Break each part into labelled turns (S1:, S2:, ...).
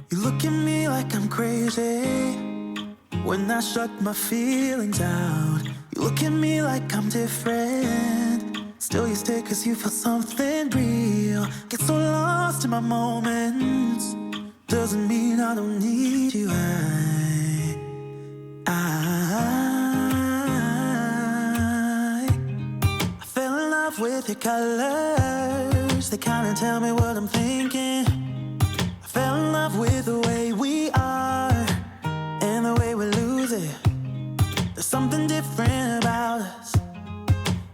S1: You look at me like I'm crazy when I shut my feelings out. You look at me like I'm different, still you stay cause you feel something real. Get so lost in my moments, doesn't mean I don't need you. I fell in love with your colors, they kinda tell me what I'm thinking. I fell in love with the way we are and the way we lose it. There's something different about us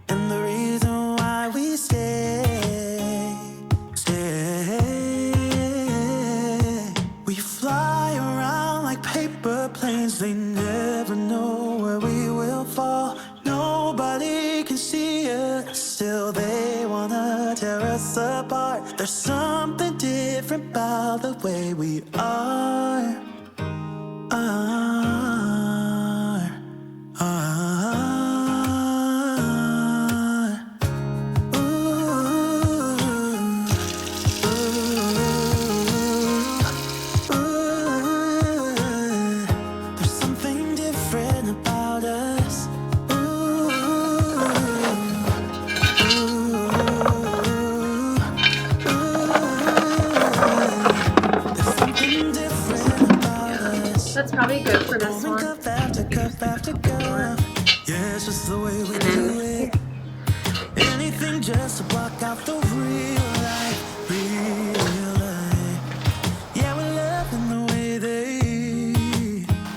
S1: and the reason why we stay. We fly around like paper planes, they never know where we will fall. Nobody can see us, still they wanna tear us apart. There's something different about the way we are. There's something different about us.
S2: That's probably good for this one.
S1: Yeah, it's just the way we do it. Anything just to block out the real life, real life. Yeah, we're loving the way they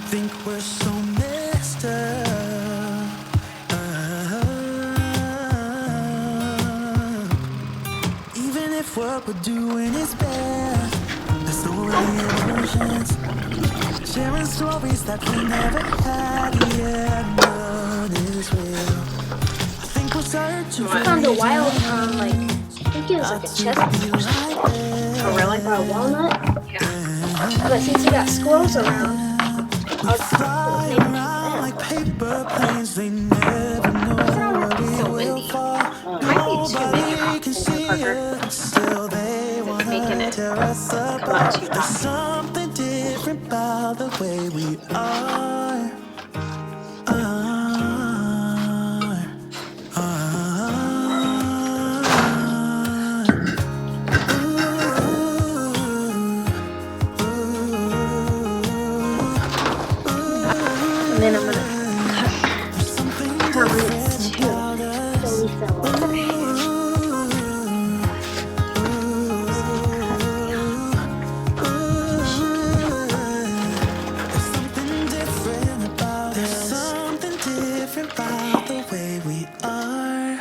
S1: think we're so messed up. Even if what we're doing is bad, there's so many emotions. Sharing stories that we never had, yeah, none is real. I think we're searching for
S2: I found a wild, like, I think it was like a chestnut or something.
S3: Oh, really?
S2: Or a walnut?
S3: Yeah.
S2: But since you got squirrels around,
S1: we fly around like paper planes, they never know where we will fall. Nobody can see us, still they wanna tear us apart. There's something different about the way we are.
S2: and then I'm gonna cut permanents too, so we fill in there.
S1: There's something different about the way we are.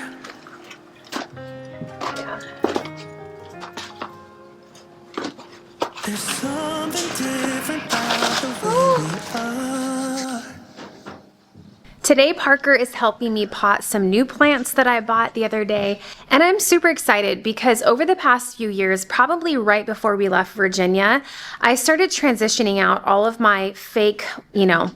S4: Today Parker is helping me pot some new plants that I bought the other day, and I'm super excited because over the past few years, probably right before we left Virginia, I started transitioning out all of my fake,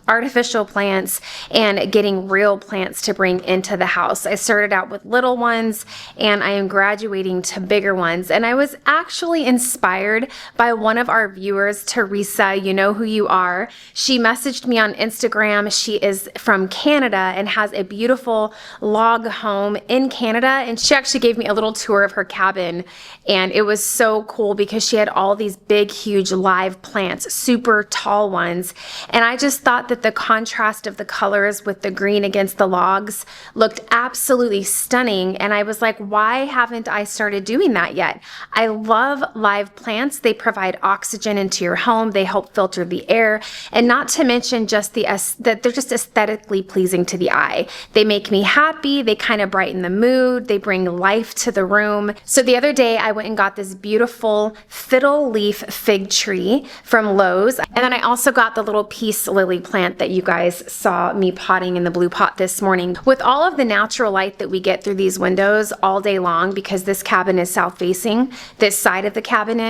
S4: artificial plants and getting real plants to bring into the house. I started out with little ones and I am graduating to bigger ones, and I was actually inspired by one of our viewers, Teresa, you know who you are. She messaged me on Instagram. She is from Canada and has a beautiful log home in Canada, and she actually gave me a little tour of her cabin, and it was so cool because she had all these big, huge live plants, super tall ones, and I just thought that the contrast of the colors with the green against the logs looked absolutely stunning, and I was like, why haven't I started doing that yet? I love live plants. They provide oxygen into your home. They help filter the air, and not to mention just that they're just aesthetically pleasing to the eye. They make me happy. They kind of brighten the mood. They bring life to the room. So the other day I went and got this beautiful fiddle leaf fig tree from Lowe's. And then I also got the little peace lily plant that you guys saw me potting in the blue pot this morning. With all of the natural light that we get through these windows all day long, because this cabin is south facing, this side of the cabin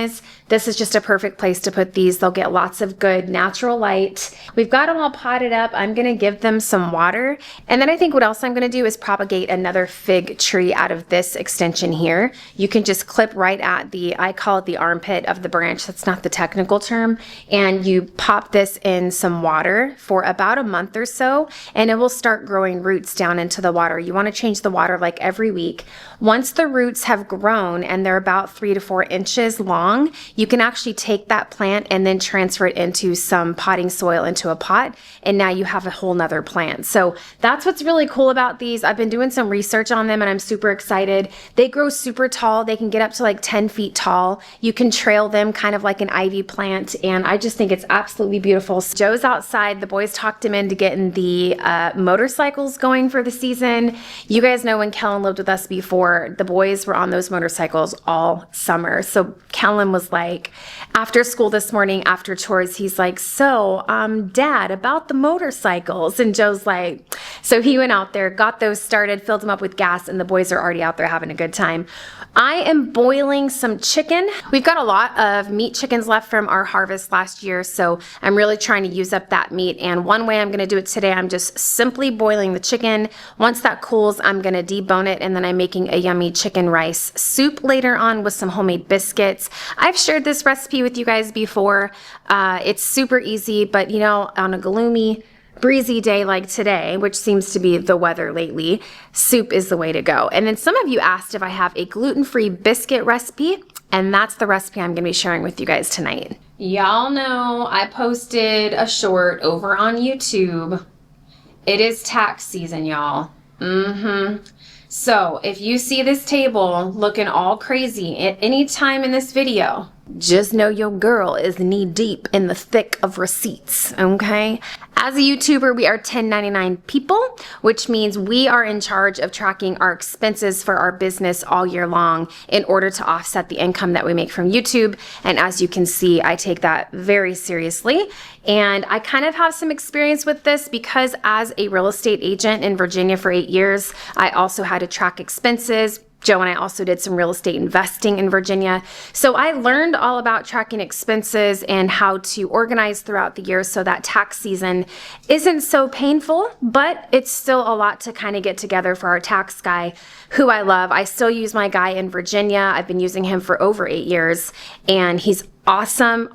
S4: this is just a perfect place to put these. They'll get lots of good natural light. We've got them all potted up. I'm going to give them some water. And then I think what else I'm going to do is propagate another fig tree out of this extension here. You can just clip right at I call it the armpit of the branch. That's not the technical term. And you pop this in some water for about a month or so, and it will start growing roots down into the water. You want to change the water like every week. Once the roots have grown and they're about 3 to 4 inches long, you can actually take that plant and then transfer it into some potting soil into a pot, and now you have a whole nother plant. So that's what's really cool about these. I've been doing some research on them and I'm super excited. They grow super tall. They can get up to like 10 feet tall. You can trail them kind of like an ivy plant, and I just think it's absolutely beautiful. Joe's outside. The boys talked him into getting the motorcycles going for the season. You guys know when Kellen lived with us before, the boys were on those motorcycles all summer. So Kellen was like, after school this morning, after chores, he's like, so, Dad, about the motorcycles. And Joe's like, so he went out there, got those started, filled them up with gas, and the boys are already out there having a good time. I am boiling some chicken. We've got a lot of meat chickens left from our harvest last year, so I'm really trying to use up that meat. And one way I'm going to do it today, I'm just simply boiling the chicken. Once that cools, I'm going to debone it, and then I'm making a yummy chicken rice soup later on with some homemade biscuits. I've shared this recipe with you guys before. It's super easy, but on a gloomy, breezy day like today, which seems to be the weather lately, soup is the way to go. And then some of you asked if I have a gluten-free biscuit recipe, and that's the recipe I'm going to be sharing with you guys tonight. Y'all know I posted a short over on YouTube. It is tax season, y'all. So if you see this table looking all crazy at any time in this video, just know your girl is knee deep in the thick of receipts, okay? As a YouTuber, we are 1099 people, which means we are in charge of tracking our expenses for our business all year long in order to offset the income that we make from YouTube. And as you can see, I take that very seriously. And I kind of have some experience with this because as a real estate agent in Virginia for 8 years, I also had to track expenses. Joe and I also did some real estate investing in Virginia. So I learned all about tracking expenses and how to organize throughout the year so that tax season isn't so painful, but it's still a lot to kind of get together for our tax guy, who I love. I still use my guy in Virginia. I've been using him for over 8 years, and he's awesome,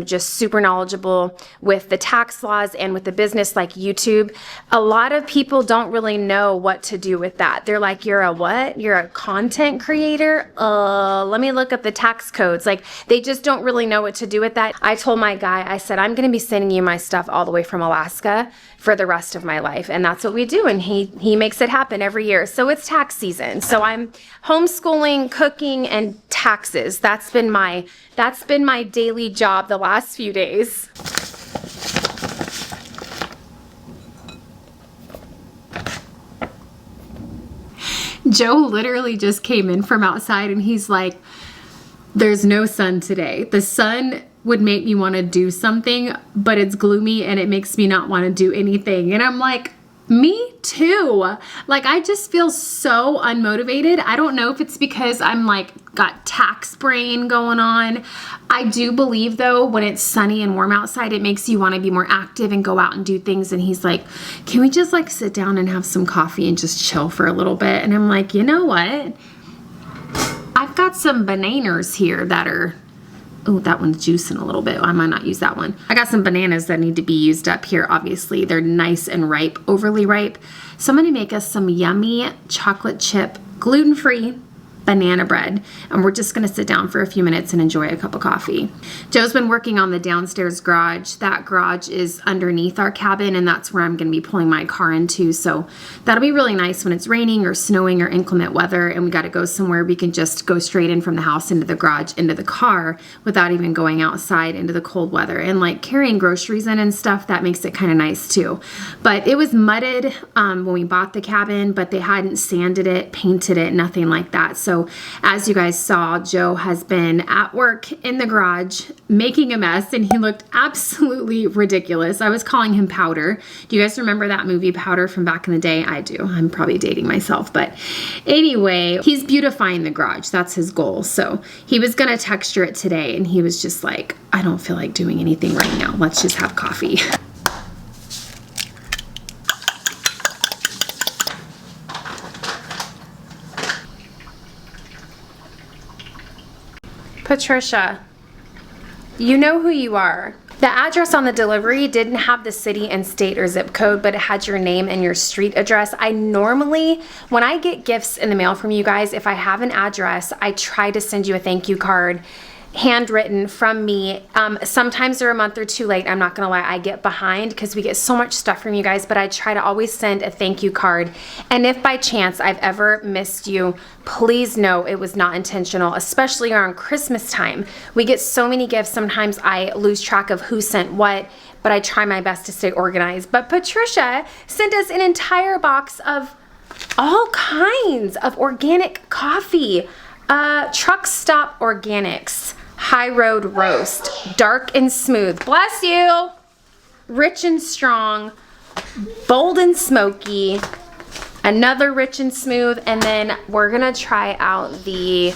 S4: just super knowledgeable with the tax laws and with the business like YouTube. A lot of people don't really know what to do with that. They're like, you're a what? You're a content creator? Let me look up the tax codes. Like, they just don't really know what to do with that. I told my guy, I said, I'm going to be sending you my stuff all the way from Alaska for the rest of my life. And that's what we do. And he makes it happen every year. So it's tax season. So I'm homeschooling, cooking, and taxes. That's been my daily job the last few days. Joe literally just came in from outside and he's like, there's no sun today. The sun would make me want to do something, but it's gloomy and it makes me not want to do anything. And I'm like, Me too. Like, I just feel so unmotivated. I don't know if it's because I'm like got tax brain going on. I do believe though, when it's sunny and warm outside, it makes you want to be more active and go out and do things. And he's like, can we just like sit down and have some coffee and just chill for a little bit? And I'm like, you know what? I've got some bananas here that are, oh, that one's juicing a little bit. I might not use that one. I got some bananas that need to be used up here, obviously. They're nice and ripe, overly ripe. So I'm gonna make us some yummy chocolate chip, gluten-free banana bread, and we're just gonna sit down for a few minutes and enjoy a cup of coffee. Joe's been working on the downstairs garage. That garage is underneath our cabin, and that's where I'm gonna be pulling my car into, so that'll be really nice when it's raining or snowing or inclement weather and we gotta go somewhere. We can just go straight in from the house into the garage, into the car, without even going outside into the cold weather. And like carrying groceries in and stuff, that makes it kind of nice too. But it was mudded when we bought the cabin, but they hadn't sanded it, painted it, nothing like that. So as you guys saw, Joe has been at work in the garage making a mess, and he looked absolutely ridiculous. I was calling him Powder. Do you guys remember that movie Powder from back in the day? I do. I'm probably dating myself, but anyway, he's beautifying the garage. That's his goal. So he was gonna texture it today, and he was just like, I don't feel like doing anything right now. Let's just have coffee. Patricia, you know who you are. The address on the delivery didn't have the city and state or zip code, but it had your name and your street address. I normally, when I get gifts in the mail from you guys, if I have an address, I try to send you a thank you card, handwritten from me. Sometimes they're a month or two late. I'm not gonna lie, I get behind because we get so much stuff from you guys, but I try to always send a thank you card. And if by chance I've ever missed you, please know it was not intentional, especially around Christmas time. We get so many gifts, sometimes I lose track of who sent what, but I try my best to stay organized. But Patricia sent us an entire box of all kinds of organic coffee. Truck Stop Organics, High Road Roast, dark and smooth, bless you, rich and strong, bold and smoky, another rich and smooth, and then we're gonna try out the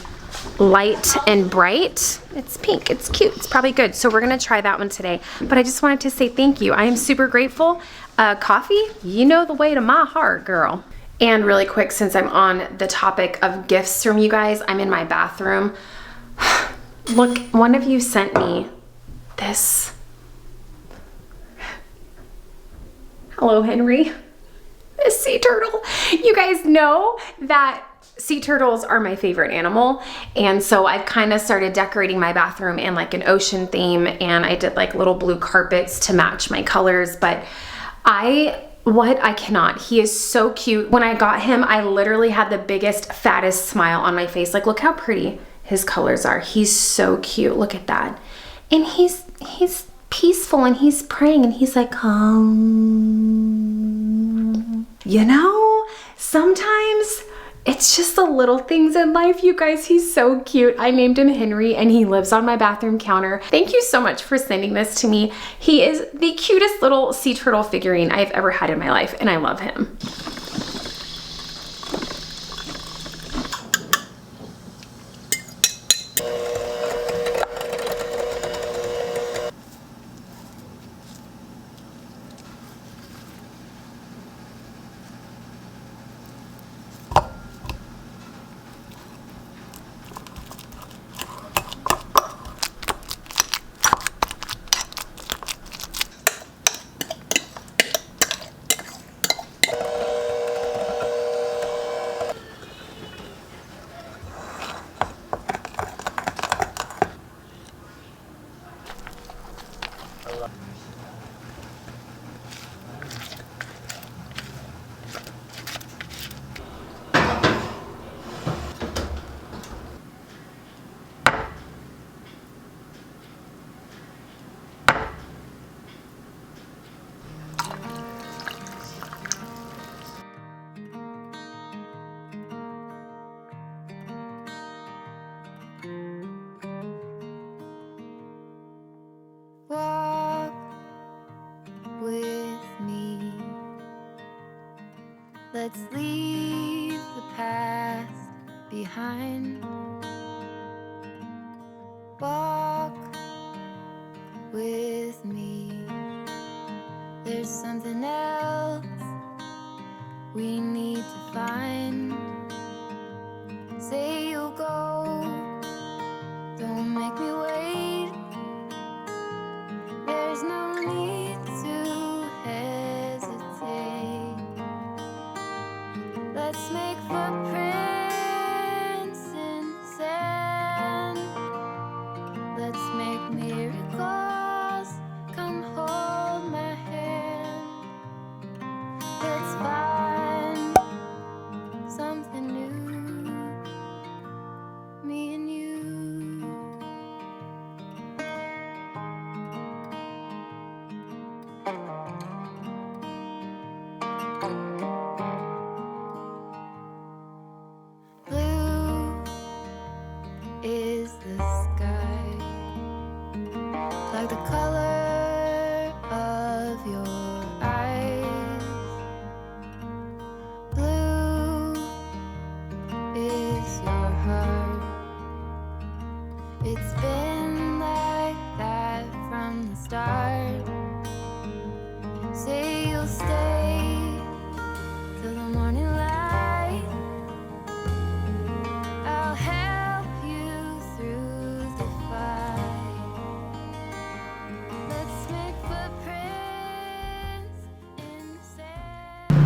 S4: light and bright. It's pink, it's cute, it's probably good. So we're gonna try that one today. But I just wanted to say thank you. I am super grateful. Coffee, you know the way to my heart, girl. And really quick, since I'm on the topic of gifts from you guys, I'm in my bathroom. Look, one of you sent me this. Hello, Henry. This sea turtle. You guys know that sea turtles are my favorite animal, and so I've kind of started decorating my bathroom in like an ocean theme, and I did like little blue carpets to match my colors, but I cannot. He is so cute. When I got him, I literally had the biggest, fattest smile on my face. Like, look how pretty his colors are. He's so cute. Look at that. And he's peaceful, and he's praying, and he's like, you know, sometimes it's just the little things in life, you guys. He's so cute. I named him Henry, and he lives on my bathroom counter. Thank you so much for sending this to me. He is the cutest little sea turtle figurine I've ever had in my life, and I love him.
S1: Let's leave the past behind. Walk with me. There's something else we need to find. Say you'll go, don't make me wait. There's no need to hesitate. Let's make footprints in the sand. Let's make miracles. Come hold my hand. Let's find something new, me and you. Blue is the sky, like the color of your eyes. Blue is your heart. It's been like that from the start. Say you'll stay till the morning light. I'll help you through the fight. Let's make footprints in the sand.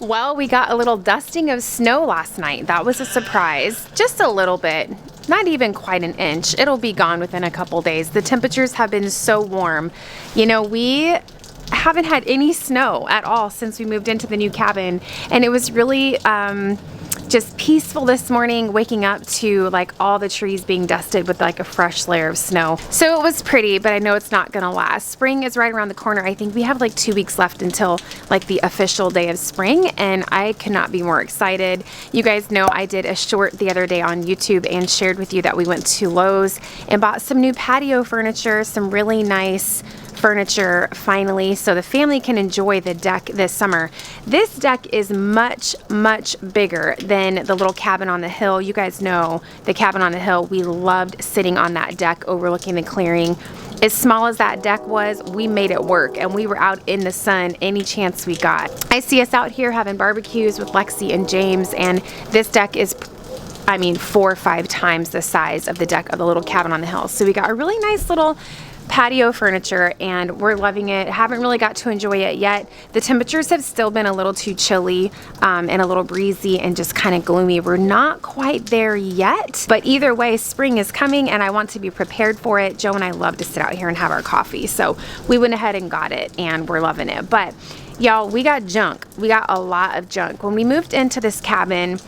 S4: Well, we got a little dusting of snow last night. That was a surprise. Just a little bit. Not even quite an inch. It'll be gone within a couple days. The temperatures have been so warm. You know, we haven't had any snow at all since we moved into the new cabin, and it was really just peaceful this morning, waking up to like all the trees being dusted with like a fresh layer of snow. So it was pretty, but I know it's not gonna last. Spring is right around the corner. I think we have like 2 weeks left until like the official day of spring, and I could not be more excited. You guys know I did a short the other day on YouTube and shared with you that we went to Lowe's and bought some new patio furniture, some really nice furniture finally, so the family can enjoy the deck this summer. This deck is much bigger than the little cabin on the hill. You guys know the cabin on the hill, we loved sitting on that deck overlooking the clearing. As small as that deck was, we made it work, and we were out in the sun any chance we got. I see us out here having barbecues with Lexi and James, and this deck is, I mean, 4 or 5 times the size of the deck of the little cabin on the hill. So we got a really nice little patio furniture, and we're loving it. Haven't really got to enjoy it yet. The temperatures have still been a little too chilly and a little breezy and just kind of gloomy. We're not quite there yet, but either way, spring is coming and I want to be prepared for it. Joe and I love to sit out here and have our coffee, so we went ahead and got it, and we're loving it. But y'all, we got junk. We got a lot of junk. When we moved into this cabin,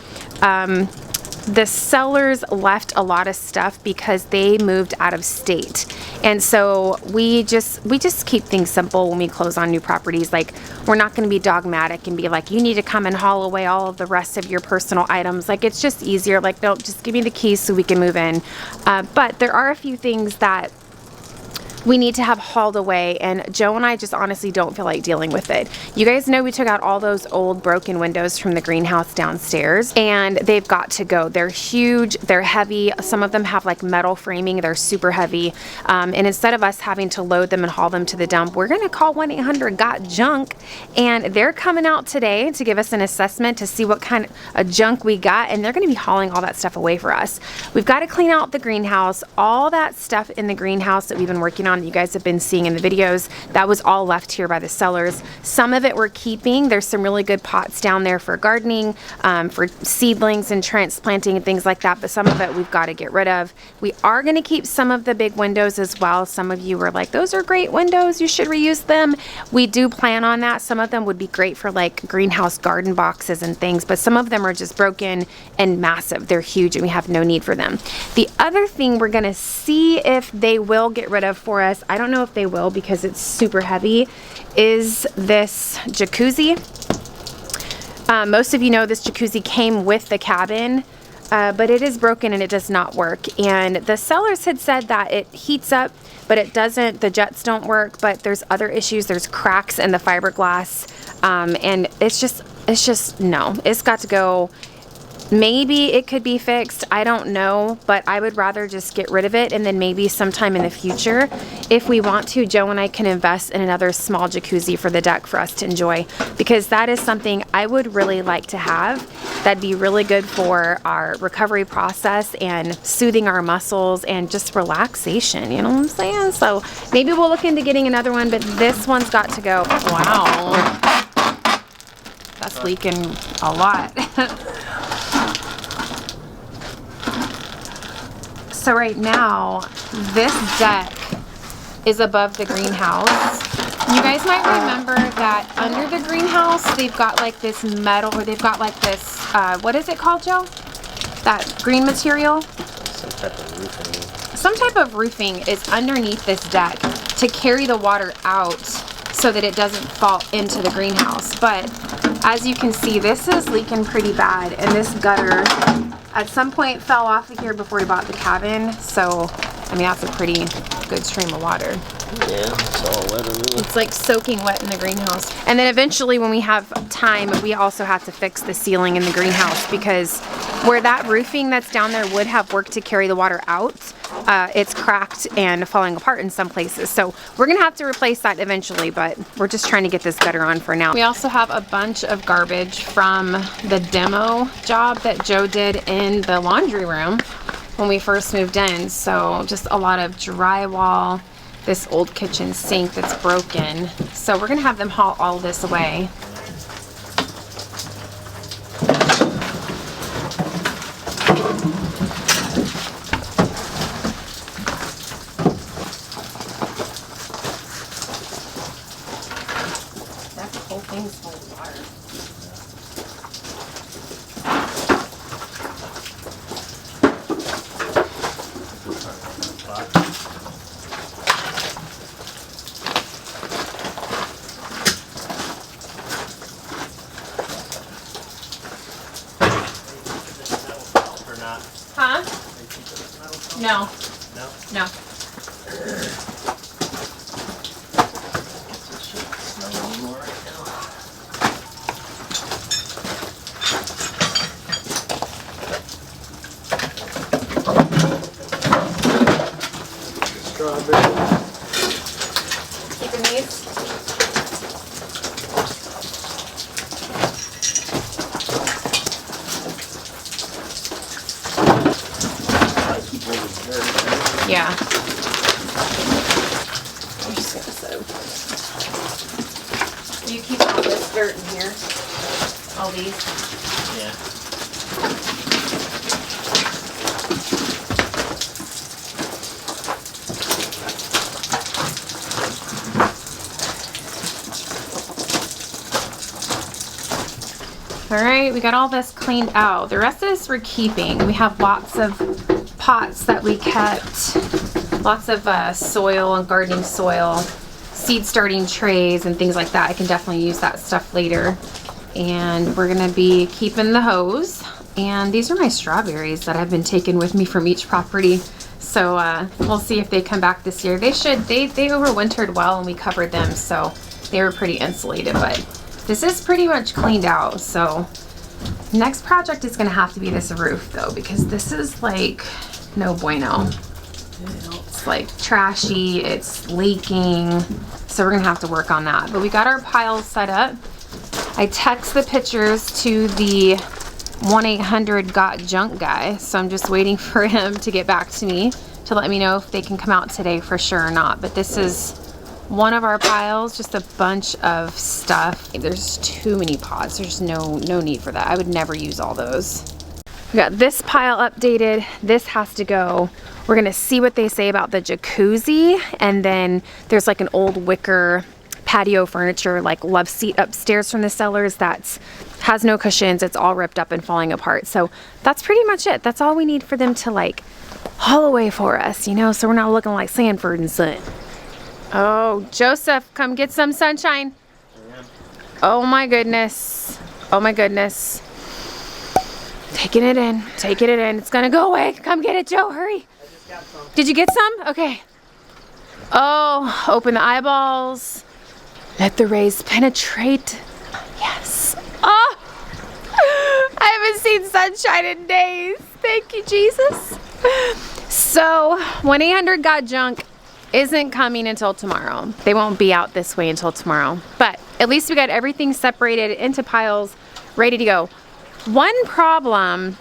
S4: the sellers left a lot of stuff because they moved out of state. And so we just keep things simple when we close on new properties. Like, we're not going to be dogmatic and be like, you need to come and haul away all of the rest of your personal items. Like, it's just easier. Like, no, just give me the keys so we can move in. But there are a few things that we need to have hauled away, and Joe and I just honestly don't feel like dealing with it. You guys know we took out all those old broken windows from the greenhouse downstairs, and they've got to go. They're huge, they're heavy. Some of them have like metal framing, they're super heavy. And instead of us having to load them and haul them to the dump, we're gonna call 1-800-GOT-JUNK, and they're coming out today to give us an assessment to see what kind of junk we got, and they're gonna be hauling all that stuff away for us. We've got to clean out the greenhouse. All that stuff in the greenhouse that we've been working on, that you guys have been seeing in the videos, that was all left here by the sellers. Some of it we're keeping. There's some really good pots down there for gardening, for seedlings and transplanting and things like that, but some of it we've got to get rid of. We are going to keep some of the big windows as well. Some of you were like, those are great windows, you should reuse them. We do plan on that. Some of them would be great for like greenhouse garden boxes and things, but some of them are just broken and massive. They're huge and we have no need for them. The other thing we're going to see if they will get rid of for us, I don't know if they will because it's super heavy, is this jacuzzi. Most of you know this jacuzzi came with the cabin, but it is broken and it does not work. And the sellers had said that it heats up, but it doesn't. The jets don't work, but there's other issues. There's cracks in the fiberglass, and it's just no, it's got to go. Maybe it could be fixed, I don't know, but I would rather just get rid of it, and then maybe sometime in the future, if we want to, Joe and I can invest in another small jacuzzi for the deck for us to enjoy, because that is something I would really like to have. That'd be really good for our recovery process and soothing our muscles and just relaxation, you know what I'm saying? So maybe we'll look into getting another one, but this one's got to go. Wow, that's leaking a lot. So right now, this deck is above the greenhouse. You guys might remember that under the greenhouse, they've got like this metal, or they've got like this, what is it called, Joe? That green material?
S5: Some type of roofing.
S4: Some type of roofing is underneath this deck to carry the water out so that it doesn't fall into the greenhouse. But as you can see, this is leaking pretty bad, and this gutter at some point fell off of here before we bought the cabin, so I mean that's a pretty good stream of water.
S5: Yeah, it's all wet on me.
S4: It's like soaking wet in the greenhouse. And then eventually when we have time, we also have to fix the ceiling in the greenhouse, because where that roofing that's down there would have worked to carry the water out, it's cracked and falling apart in some places. So we're gonna have to replace that eventually, but we're just trying to get this gutter on for now. We also have a bunch of garbage from the demo job that Joe did in the laundry room when we first moved in. So just a lot of drywall, this old kitchen sink that's broken. So we're gonna have them haul all this away. No.
S5: No?
S4: No.
S5: It shouldn't smell anymore right now. Strawberry.
S4: Keeping these.
S5: I keep all this dirt.
S4: Yeah. I'm just gonna set them. You keep all this dirt in here. All these.
S5: Yeah.
S4: All right, we got all this cleaned out. The rest of this we're keeping. We have lots of pots that we kept, lots of soil and gardening soil, seed starting trays and things like that. I can definitely use that stuff later. And we're gonna be keeping the hose. And these are my strawberries that I've been taking with me from each property. So we'll see if they come back this year. They should. They overwintered well and we covered them, so they were pretty insulated, but this is pretty much cleaned out. So next project is gonna have to be this roof though, because this is like no bueno. It's like trashy, it's leaking. So we're gonna have to work on that. But we got our piles set up. I text the pictures to the 1-800-GOT-JUNK guy. So I'm just waiting for him to get back to me to let me know if they can come out today for sure or not. But this is one of our piles, just a bunch of stuff. There's too many pots. There's no need for that. I would never use all those. We got this pile updated. This has to go. We're gonna see what they say about the jacuzzi, and then there's like an old wicker patio furniture, like love seat upstairs from the sellers that has no cushions. It's all ripped up and falling apart. So that's pretty much it. That's all we need for them to like haul away for us, you know, so we're not looking like Sanford and Son. Oh, Joseph, come get some sunshine. Oh my goodness. Oh my goodness. Taking it in. Taking it in. It's gonna go away. Come get it, Joe. Hurry.
S5: I just got some.
S4: Did you get some? Okay. Oh, open the eyeballs. Let the rays penetrate. Yes. Oh, I haven't seen sunshine in days. Thank you, Jesus. So, 1-800-GOT-JUNK isn't coming until tomorrow. They won't be out this way until tomorrow. But at least we got everything separated into piles, ready to go. One problem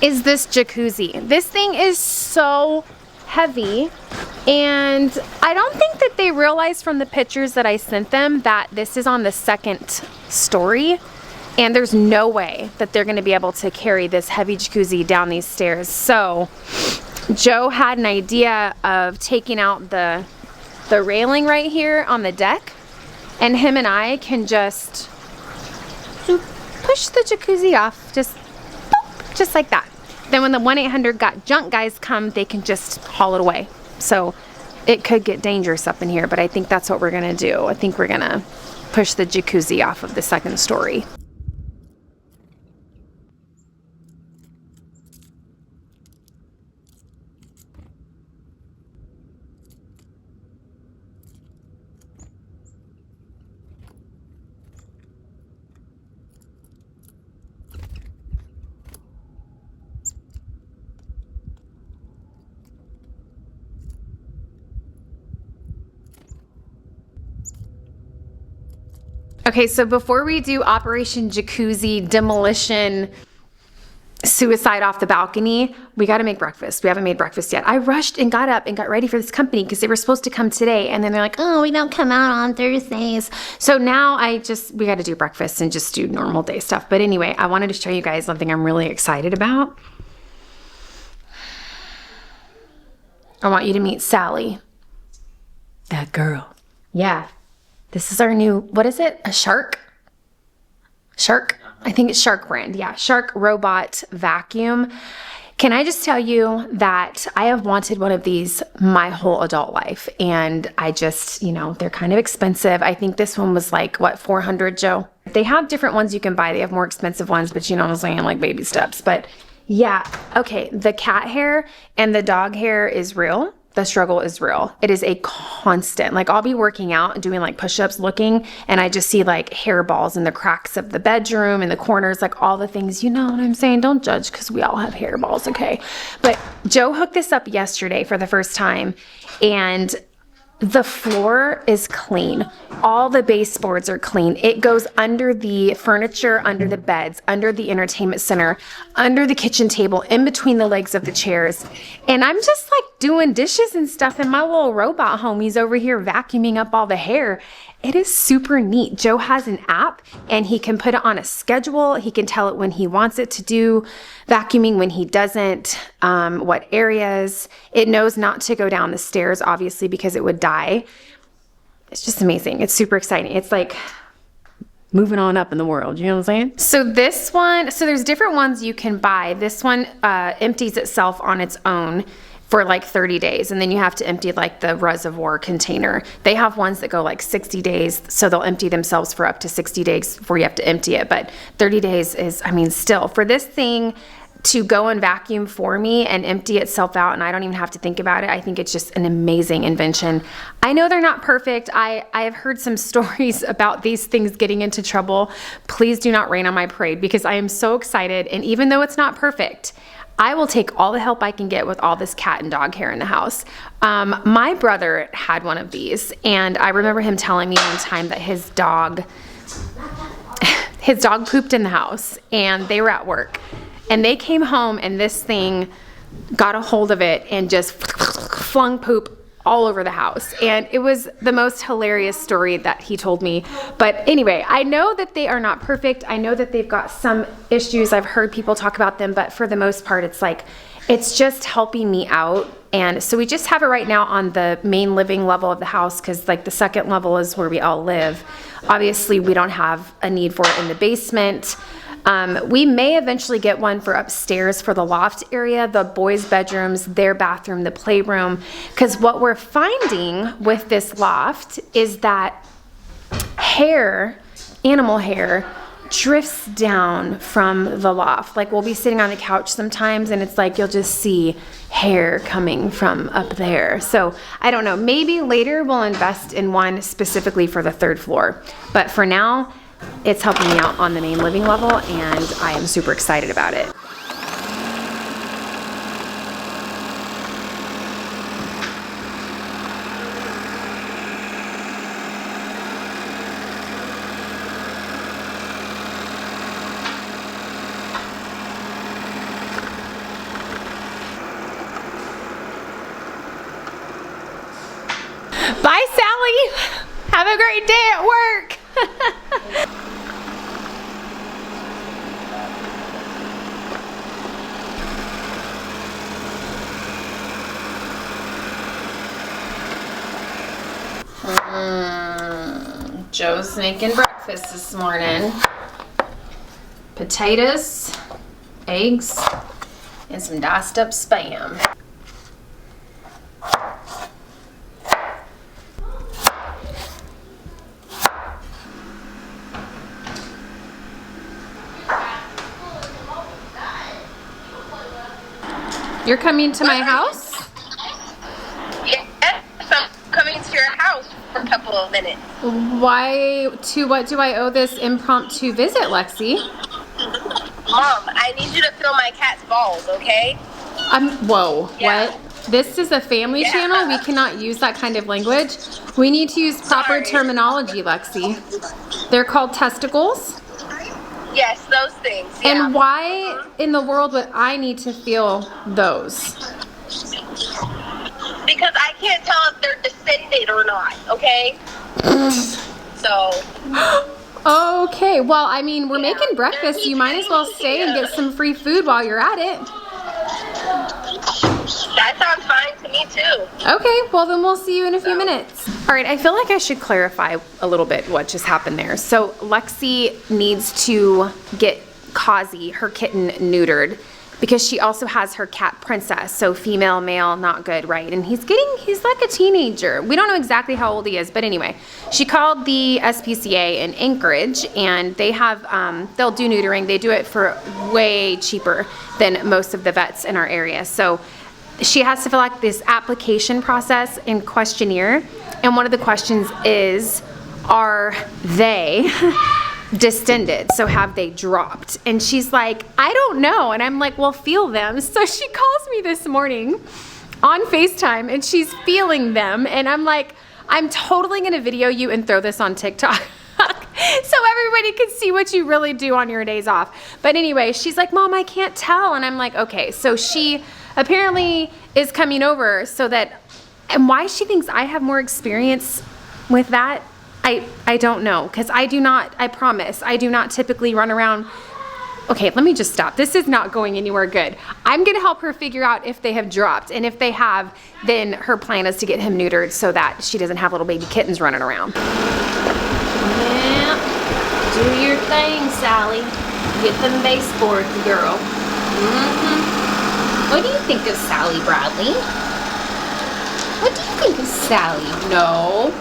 S4: is this jacuzzi. This thing is so heavy, and I don't think that they realized from the pictures that I sent them that this is on the second story, and there's no way that they're gonna be able to carry this heavy jacuzzi down these stairs. So Joe had an idea of taking out the railing right here on the deck, and him and I can just push the jacuzzi off, just boop, just like that. Then when the 1-800-GOT-JUNK guys come, they can just haul it away. So it could get dangerous up in here, but I think that's what we're gonna do. I think we're gonna push the jacuzzi off of the second story. Okay, so before we do Operation Jacuzzi demolition suicide off the balcony, we got to make breakfast. We haven't made breakfast yet. I rushed and got up and got ready for this company because they were supposed to come today, and then they're like, oh, we don't come out on Thursdays. So now we got to do breakfast and just do normal day stuff. But anyway, I wanted to show you guys something I'm really excited about. I want you to meet Sally. That girl. Yeah. This is our new, what is it? A Shark? Shark? I think it's Shark brand. Yeah, Shark robot vacuum. Can I just tell you that I have wanted one of these my whole adult life, and I just, you know, they're kind of expensive. I think this one was like, what, $400, Joe? They have different ones you can buy. They have more expensive ones, but you know what I'm saying, like baby steps. But Yeah, okay, the cat hair and the dog hair is real. The struggle is real. It is a constant. Like, I'll be working out and doing like push-ups looking, and I just see like hairballs in the cracks of the bedroom, in the corners, like all the things, you know what I'm saying? Don't judge, because we all have hairballs, okay? But Joe hooked this up yesterday for the first time, and the floor is clean. All the baseboards are clean. It goes under the furniture, under the beds, under the entertainment center, under the kitchen table, in between the legs of the chairs. And I'm just like doing dishes and stuff, and my little robot homie's over here vacuuming up all the hair. It is super neat. Joe has an app, and he can put it on a schedule. He can tell it when he wants it to do vacuuming, when he doesn't, what areas. It knows not to go down the stairs, obviously, because it would die. It's just amazing. It's super exciting. It's like moving on up in the world. You know what I'm saying? So this one, so there's different ones you can buy. This one empties itself on its own for like 30 days, and then you have to empty like the reservoir container. They have ones that go like 60 days, so they'll empty themselves for up to 60 days before you have to empty it. But 30 days is, I mean, still, for this thing to go and vacuum for me and empty itself out, and I don't even have to think about it, I think it's just an amazing invention. I know they're not perfect. I have heard some stories about these things getting into trouble. Please do not rain on my parade, because I am so excited, and even though it's not perfect, I will take all the help I can get with all this cat and dog hair in the house. My brother had one of these, and I remember him telling me one time that his dog pooped in the house, and they were at work, and they came home, and this thing got a hold of it and just flung poop all over the house. And it was the most hilarious story that he told me. But anyway, I know that they are not perfect. I know that they've got some issues. I've heard people talk about them, but for the most part, it's like, it's just helping me out. And so we just have it right now on the main living level of the house, because like the second level is where we all live. Obviously, we don't have a need for it in the basement. We may eventually get one for upstairs for the loft area, the boys' bedrooms, their bathroom, the playroom. Because what we're finding with this loft is that hair, animal hair, drifts down from the loft. Like, we'll be sitting on the couch sometimes, and it's like you'll just see hair coming from up there. So I don't know, maybe later we'll invest in one specifically for the third floor. But for now, it's helping me out on the main living level, and I am super excited about it. Bye, Sally. Have a great day at work. Joe's making breakfast this morning. Potatoes, eggs, and some diced up Spam. You're coming to my house?
S3: Yes, I'm coming to your house for a couple of minutes.
S4: Why, to what do I owe this impromptu visit, Lexi?
S3: Mom, I need you to fill my cat's balls, okay?
S4: Whoa,
S3: Yeah.
S4: what? This is a family channel. We cannot use that kind of language. We need to use proper terminology, Lexi. They're called testicles.
S3: Yes, those things. Yeah.
S4: And why in the world would I need to feel those?
S3: Because I can't tell if they're descended or not, okay? So.
S4: Okay, well, I mean, we're making breakfast. You might as well stay and get some free food while you're at it.
S3: That sounds fine to me too.
S4: Okay, well then we'll see you in a few minutes. All right, I feel like I should clarify a little bit what just happened there. So Lexi needs to get Kazi, her kitten, neutered. because she also has her cat Princess, so female, male, not good, right? And he's like a teenager. We don't know exactly how old he is, but anyway, she called the SPCA in Anchorage, and they have, they'll do neutering. They do it for way cheaper than most of the vets in our area. So she has to fill out this application process and questionnaire, and one of the questions is, are they distended? So have they dropped? And she's like, I don't know. And I'm like, well, feel them. So she calls me this morning on FaceTime and she's feeling them. And I'm like, I'm totally gonna video you and throw this on TikTok so everybody can see what you really do on your days off. But anyway, she's like, Mom, I can't tell. And I'm like, okay. So she apparently is coming over so that, and why she thinks I have more experience with that, I don't know, because I promise, I do not typically run around. Okay, let me just stop. This is not going anywhere good. I'm gonna help her figure out if they have dropped, and if they have, then her plan is to get him neutered so that she doesn't have little baby kittens running around. Yeah, do your thing, Sally. Get them baseboards, girl. What do you think of Sally, Bradley? What do you think of Sally? No.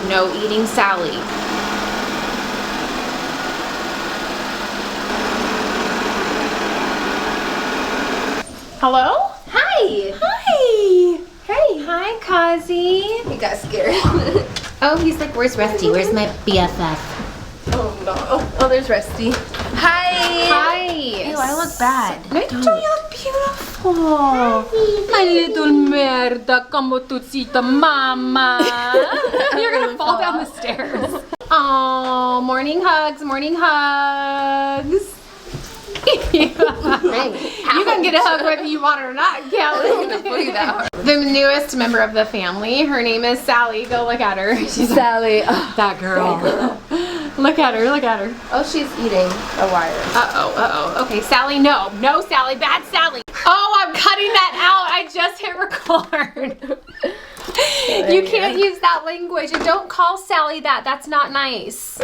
S4: No eating Sally. Hello? Hi. Hey. Hi, Kazi.
S6: He got scared.
S4: Oh, he's like, where's Rusty? Where's my BFF?
S6: Oh no. Oh, there's Rusty. Hi.
S4: Ew,
S6: I look bad.
S4: No, you don't. You look beautiful. My little merda, como tucita mama. You're gonna fall down the stairs. Oh, morning hugs. You can get a hug whether you want it or not, Kelly. The newest member of the family, her name is Sally. Go look at her. She's
S6: Sally.
S4: that girl. Look at her.
S6: Oh, she's eating a wire.
S4: Uh-oh. Okay, Sally, no, Sally, bad Sally. Oh, I'm cutting that out. I just hit record. You can't use that language, and don't call Sally that. That's not nice.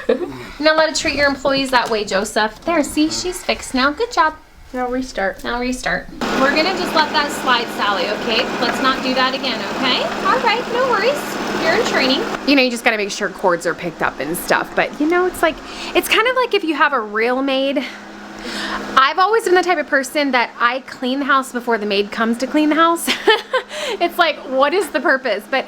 S4: You're not allowed to treat your employees that way, Joseph. There, see, she's fixed now. Good job.
S6: Now restart.
S4: We're gonna just let that slide, Sally, okay? Let's not do that again, okay? All right, no worries. You're in training. You know, you just gotta make sure cords are picked up and stuff. But, you know, it's kind of like if you have a real maid. I've always been the type of person that I clean the house before the maid comes to clean the house. It's like, what is the purpose? But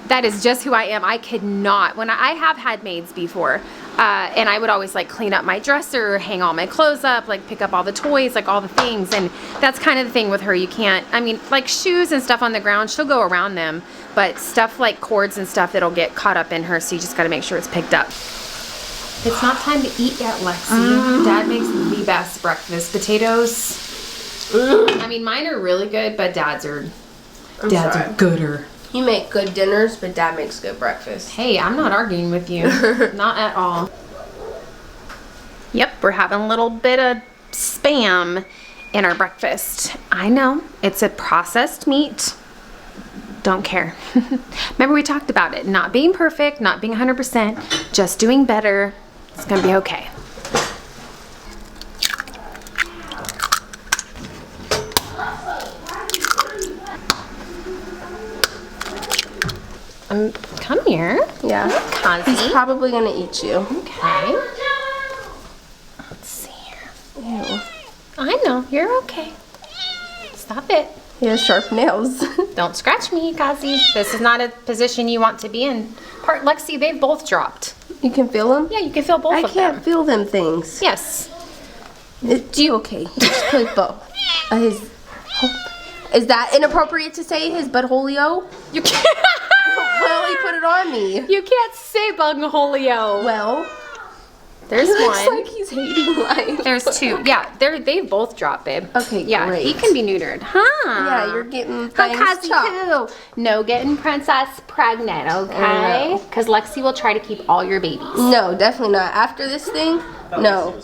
S4: that is just who I am. I could not. When I have had maids before, and I would always like clean up my dresser, hang all my clothes up, like pick up all the toys, like all the things. And that's kind of the thing with her. You can't, I mean, like shoes and stuff on the ground, she'll go around them. But stuff like cords and stuff, it'll get caught up in her. So you just got to make sure it's picked up. It's not time to eat yet, Lexi. Dad makes the best breakfast. Potatoes. I mean, mine are really good, but Dad's are gooder.
S6: You make good dinners, but Dad makes good breakfast.
S4: Hey, I'm not arguing with you. Not at all. Yep, we're having a little bit of Spam in our breakfast. I know, it's a processed meat. Don't care. Remember we talked about it. Not being perfect, not being 100%, just doing better. It's gonna be okay. Come here.
S6: Yeah.
S4: Kazi.
S6: He's probably gonna eat you.
S4: Okay. Let's see here.
S6: Ew.
S4: I know, you're okay. Stop it.
S6: He has sharp nails.
S4: Don't scratch me, Kazi. This is not a position you want to be in. Lexi, they've both dropped.
S6: You can feel them?
S4: Yeah, you can feel both
S6: I
S4: of them.
S6: can't feel them things.
S4: Yes.
S6: Do you okay? Just put both. Is that inappropriate to say his buttholio?
S4: You can't.
S6: Well, he put it on me.
S4: You can't say bungholio.
S6: Well,
S4: there's
S6: it looks
S4: one.
S6: like he's hating life.
S4: There's two. Yeah, they both dropped, babe.
S6: Okay,
S4: yeah,
S6: great.
S4: he can be neutered. Huh?
S6: Yeah, you're getting things
S4: Kazi
S6: chopped.
S4: too. No getting Princess pregnant, okay? Because Lexi will try to keep all your babies.
S6: No, definitely not. After this thing, no.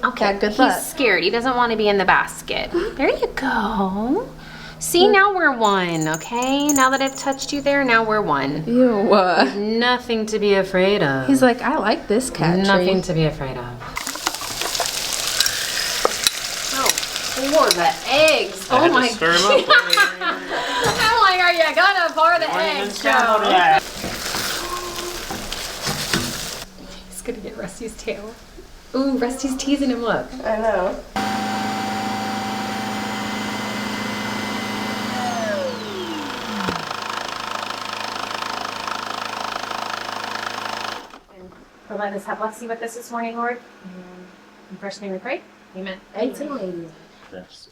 S4: Okay,
S6: Yeah, good
S4: he's
S6: luck.
S4: scared. He doesn't want to be in the basket. There you go. See, now we're one, okay? Now that I've touched you there, now we're one.
S6: Ew.
S4: Nothing to be afraid of.
S6: He's like, I like this cat
S4: Nothing
S6: tree.
S4: to be afraid of. pour the eggs.
S5: I
S4: Oh
S5: had
S4: my
S5: to stir 'em up.
S4: I'm like, are you gonna pour the eggs, Joe? He's gonna get Rusty's tail. Ooh, Rusty's teasing him, look.
S6: I know.
S4: For let us have blessing with us this morning, Lord. In first name we pray. Amen.
S5: Yes.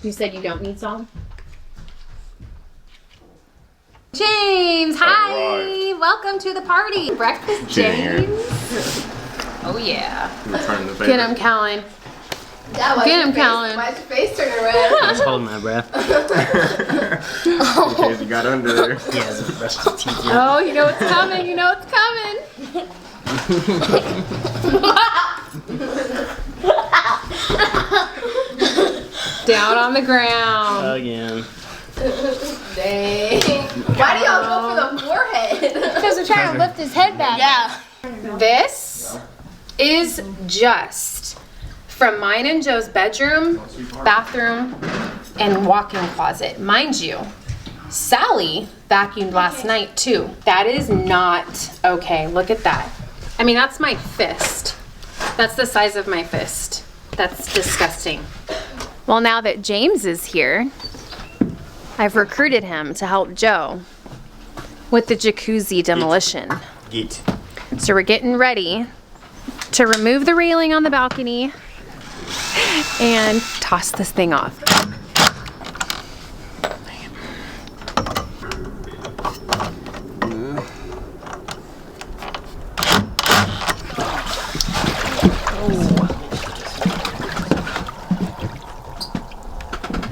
S4: You said you don't need salt? James, hi! Welcome to the party. Breakfast, James. Oh yeah. Get him, Callan.
S6: Yeah,
S4: Get him, Callan.
S6: Why's your face turning red?
S5: I was holding my breath.
S7: In case you got under there.
S5: He hasn't brushed his teeth yet.
S4: Oh, you know it's coming. You know it's coming. Down on the ground.
S5: Again.
S6: Dang. Why do y'all go for the forehead?
S2: Because we're trying to lift his head back.
S6: Yeah.
S4: This is just from mine and Joe's bedroom, bathroom, and walk-in closet. Mind you, Sally vacuumed last night too. That is not okay. Look at that. I mean, that's my fist. That's the size of my fist. That's disgusting. Well, now that James is here, I've recruited him to help Joe with the jacuzzi demolition.
S7: Geet.
S4: So we're getting ready to remove the railing on the balcony and toss this thing off.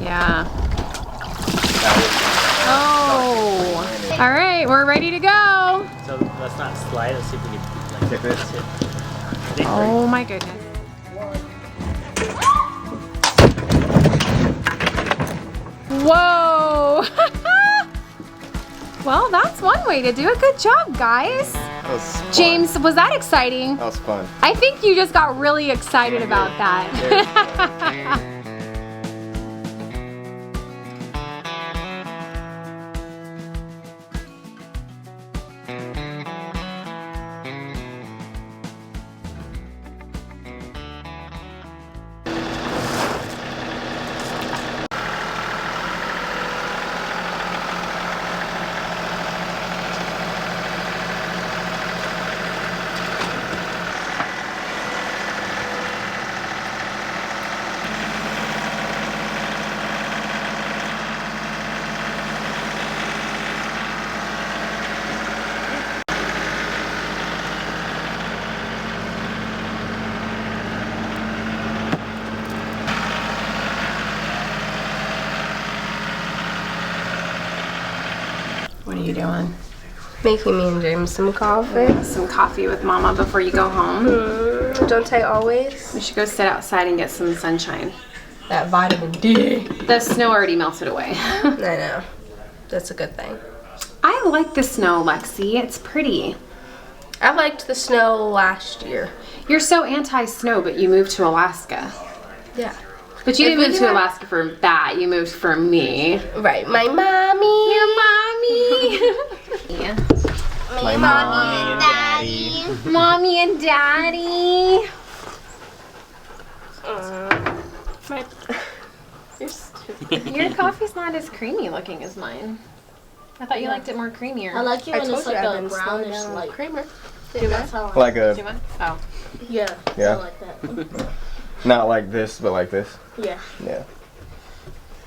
S4: Yeah. Oh. All right, we're ready to go.
S5: So let's not slide. Let's see if we can like
S7: Tip it.
S5: tip.
S4: Oh my goodness. Whoa. Well, that's one way to do it. Good job, guys.
S7: That was fun.
S4: James, was that exciting?
S7: That was fun.
S4: I think you just got really excited about that. What are you doing?
S6: Making me and James some coffee.
S4: Some coffee with Mama before you go home.
S6: Don't I always?
S4: We should go sit outside and get some sunshine.
S6: That vitamin D.
S4: The snow already melted away.
S6: I know. That's a good thing.
S4: I like the snow, Lexi. It's pretty.
S6: I liked the snow last year.
S4: You're so anti-snow, but you moved to Alaska.
S6: Yeah.
S4: But you
S6: If
S4: didn't
S6: we
S4: move to
S6: didn't-
S4: Alaska for that. You moved for me.
S6: Right. My mommy.
S4: Your mommy. Yeah.
S7: My mommy and daddy.
S4: Mommy and daddy.
S6: You're stupid.
S4: Your coffee's not as creamy looking as mine. I thought you liked it more creamier.
S2: I like it
S6: I
S2: when
S6: told
S2: it's
S6: you
S2: like
S6: I've
S2: a
S6: been slowing
S2: brownish
S6: down on
S2: light.
S6: creamer.
S2: That's how I
S7: Like
S4: Do you
S7: a,
S4: want? Oh.
S2: Yeah.
S7: Yeah.
S2: I like that.
S7: not like this, but like this.
S2: Yeah.
S7: Yeah.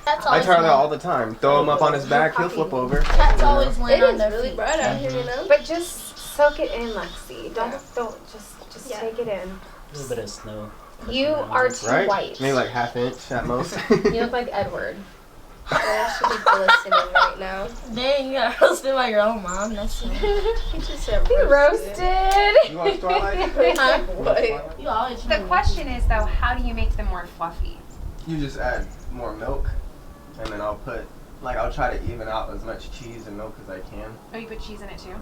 S2: Cats
S7: I
S2: always
S7: try that
S2: land-
S7: all the time. Throw him up on his back, he'll flip over.
S2: Cats always
S6: It
S2: land on
S6: is
S2: their
S6: really
S2: feet.
S6: bright out here, you know?
S4: But just soak it in, Lexi. Don't just
S6: Yeah.
S4: take it in.
S5: A little bit of snow.
S4: You are too
S7: Right?
S4: white.
S7: Maybe like half inch at most.
S4: You look like Edward.
S6: I should be glistening right now.
S2: Dang, you got roasted by your own mom. That's
S6: You just said
S4: You roasted.
S7: You watch Twilight?
S6: What?
S2: you always.
S4: The question is though, how do you make them more fluffy?
S7: You just add more milk, and then I'll try to even out as much cheese and milk as I can.
S4: Oh, you put cheese in it too?
S7: Mhm.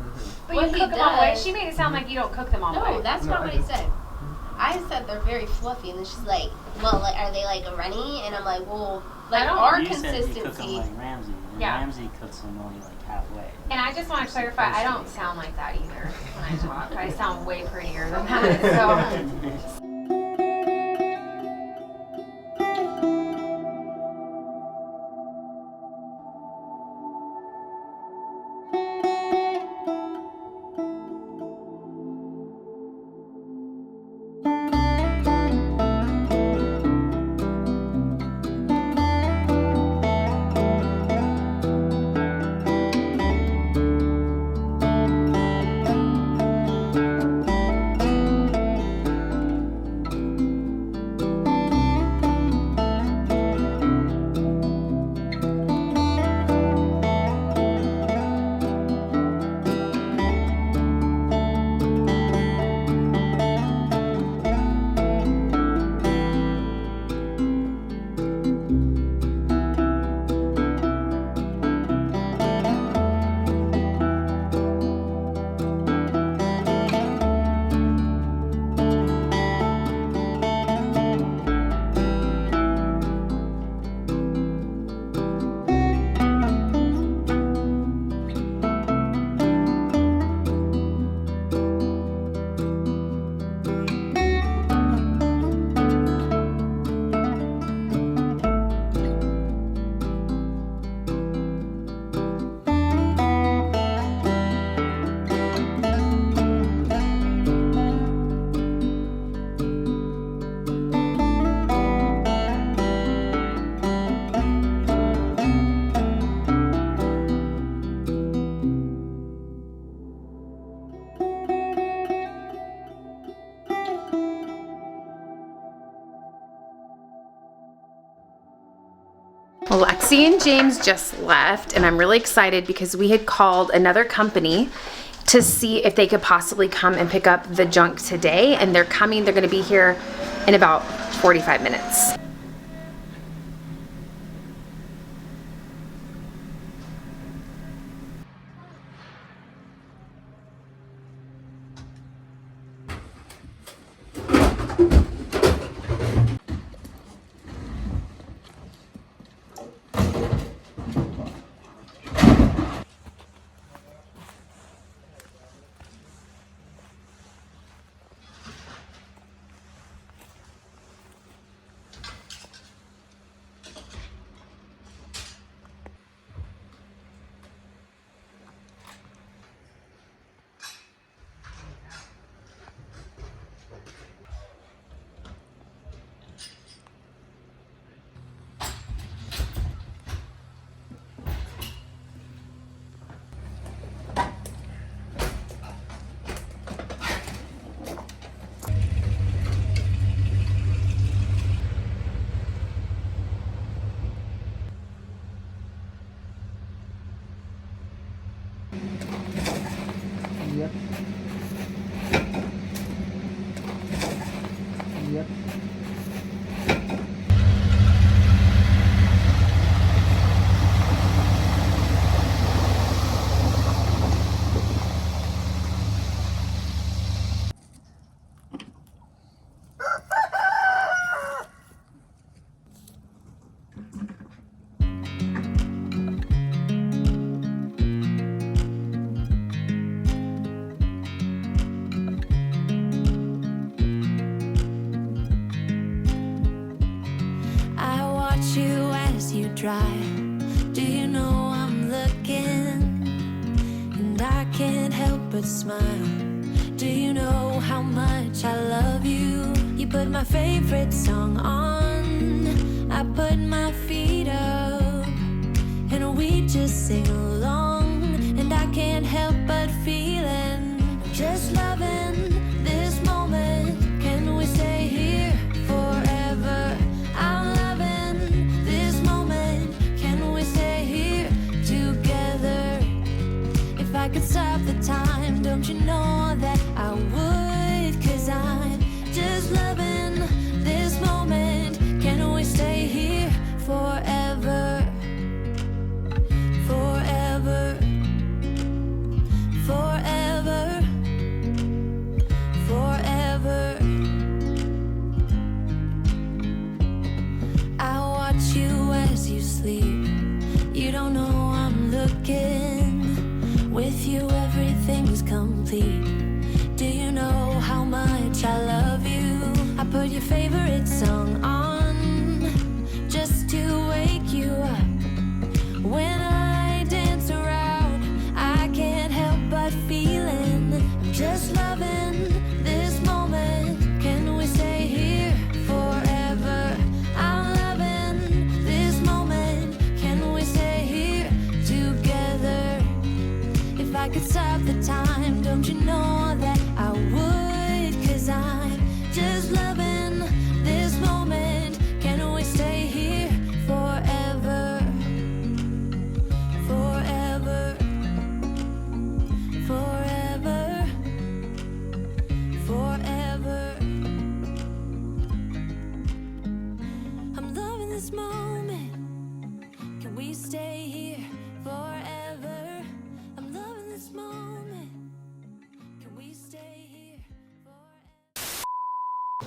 S4: But
S2: What
S4: you
S2: he
S4: cook them all the way.
S2: does-
S4: She made it sound like you don't cook them all the way.
S2: No, that's
S7: No,
S2: not
S7: I
S2: what he
S7: do.
S2: said.
S6: I said they're very fluffy, and then she's like, well, like, are they like a runny? And I'm like, well, like
S4: I don't-
S6: our
S5: You said you cook them
S6: consistency.
S5: like Ramsey, and
S4: Yeah.
S5: Ramsey cooks them only like halfway.
S4: And I just want to clarify, I don't sound like that either when I talk. I sound way prettier than that. So. Well, Lexi and James just left, and I'm really excited because we had called another company to see if they could possibly come and pick up the junk today, and they're coming. They're going to be here in about 45 minutes.
S8: Yep. Yep.
S1: drive. Do you know I'm looking? And I can't help but smile. Do you know how much I love you? You put my favorite song on, I put my feet up, and we just sing along. And I can't help but feeling, just loving this moment. Can we stay here forever? I'm loving this moment. Can we stay here together? If I could stop the time, don't you know that I would? 'Cause I'm just loving this moment. Can we stay here forever? Forever.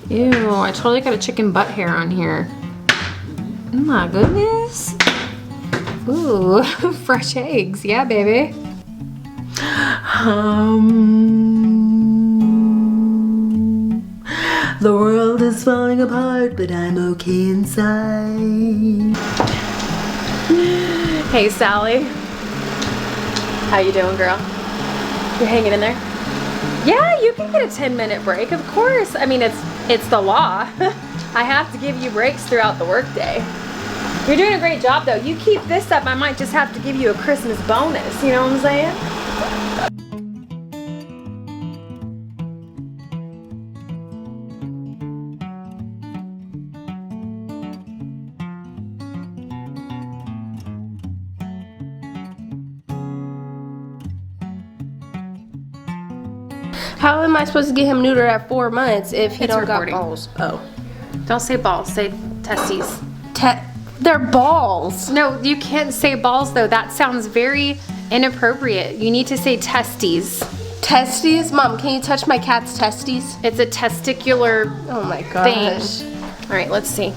S4: Ew, I totally got a chicken butt hair on here. Oh my goodness. Ooh, fresh eggs. Yeah, baby.
S1: The world is falling apart, but I'm okay inside.
S4: Hey, Sally. How you doing, girl? You're hanging in there? Yeah, you can get a 10-minute break, of course. I mean, it's the law. I have to give you breaks throughout the workday. You're doing a great job, though. You keep this up, I might just have to give you a Christmas bonus. You know what I'm saying?
S6: How am I supposed to get him neutered at 4 months if he
S4: It's
S6: don't
S4: recording.
S6: got balls? Oh.
S4: Don't say balls, say testes.
S6: They're balls.
S4: No, you can't say balls, though. That sounds very inappropriate. You need to say testes.
S6: Testes? Mom, can you touch my cat's testes?
S4: It's a testicular
S6: Oh my
S4: thing.
S6: gosh.
S4: All right, let's see.